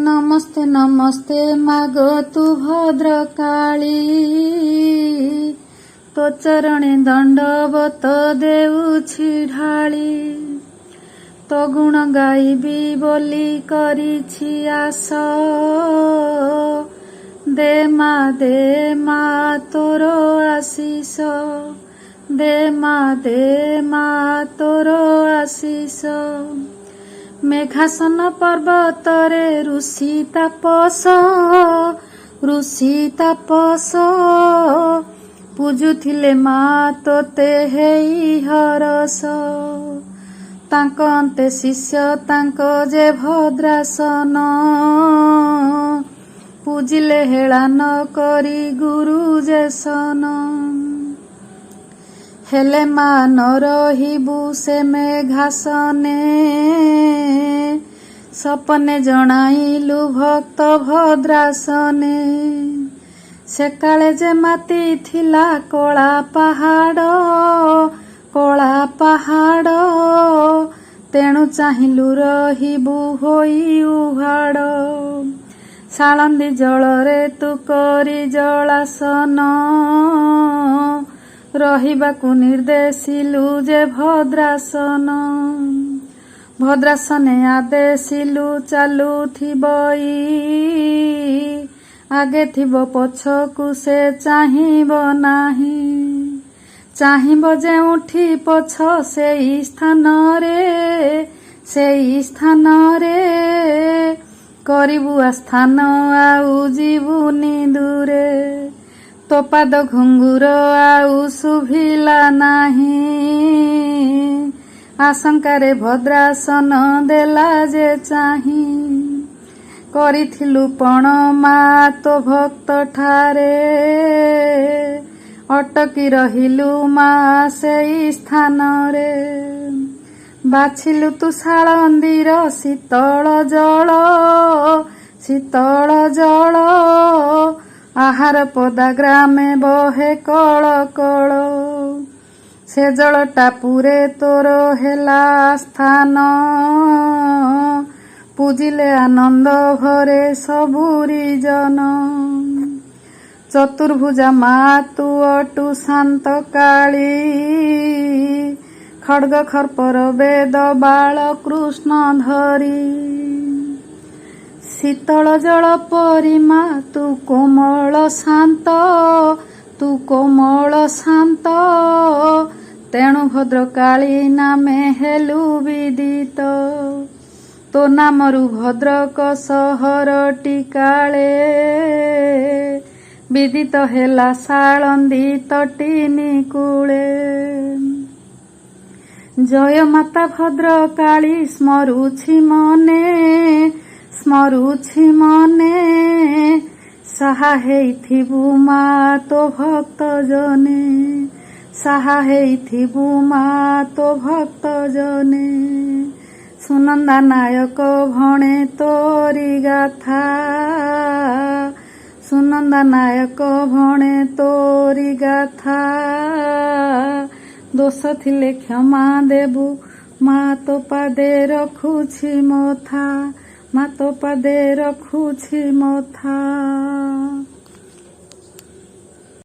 नमस्ते नमस्ते मागो तू भद्रकाली, तो चरणे दंडवत देउछि ढाली। तो गुण गाइबी बोली करिछि आस, दे मा तोर आशीष, दे मा तोर आशीष। मेघासन पर्वतरे ऋषि तापस पूजुथिले मा तोते हेई हरस। तांको अन्ते शिष्य तांको जे भद्रासन, पूजिले हेळान करी गुरु जे सन। हेले मा न रहिबु से मेघासने, सपने जणाइलु भक्त भद्रासने। से काले जे माती थिला कला पहाड़, तेणु चाहिलु रहिबु होई उहाड़। साळंदी जलरे तू करी जलासन, रहिबाकु निर्देशिलु जे भद्रासन। भद्रासने आदेशिलु चालुथिबई, आगे थिबो पछकु से चाहिब नाही। चाहिब जेउठी पछ सेई स्थान रे, करिबु आस्थान आउ जीवुनि दूरे। तो पाद घुंगुर आउ शुभिला नाही, आशंकारे भद्रासन देला जे चाही। करिथिलु पण मा तो भक्त ठारे, अटकी रहिलु मा सेई स्थान रे। बाछिलु तू साळंदीर शीतल जल, आहार पदाग्रामे बहे कळ कळ। से जल टापुरे तोर हेला स्थान, पूजिले आनंद भरे सबुरी जन। चतुर्भुजा मा तू अटु शांत काली, खड्ग खर्पर वेद बाल कृष्ण धरी। शीतल जल परी मा तू कोमल शांत, तेणु भद्रकाली नामे हेलु विदित। तो नामरु भद्रक सहरटी काले, विदित हेला साळंदी तटिनी कूले। जय माता भद्रकाली स्मरुछि मने, साहा हेइथिबु मा तो भक्त जने, साहा हेइथिबु मा तो भक्त जने। सुनंदा नायक भणे तोरी गाथा, सुनंदा नायक भणे तोरी गाथा। दोष थिले क्षमा देबु मा तो पादे रखुछि मोथा, मा तो पादे रखुछि मोथा।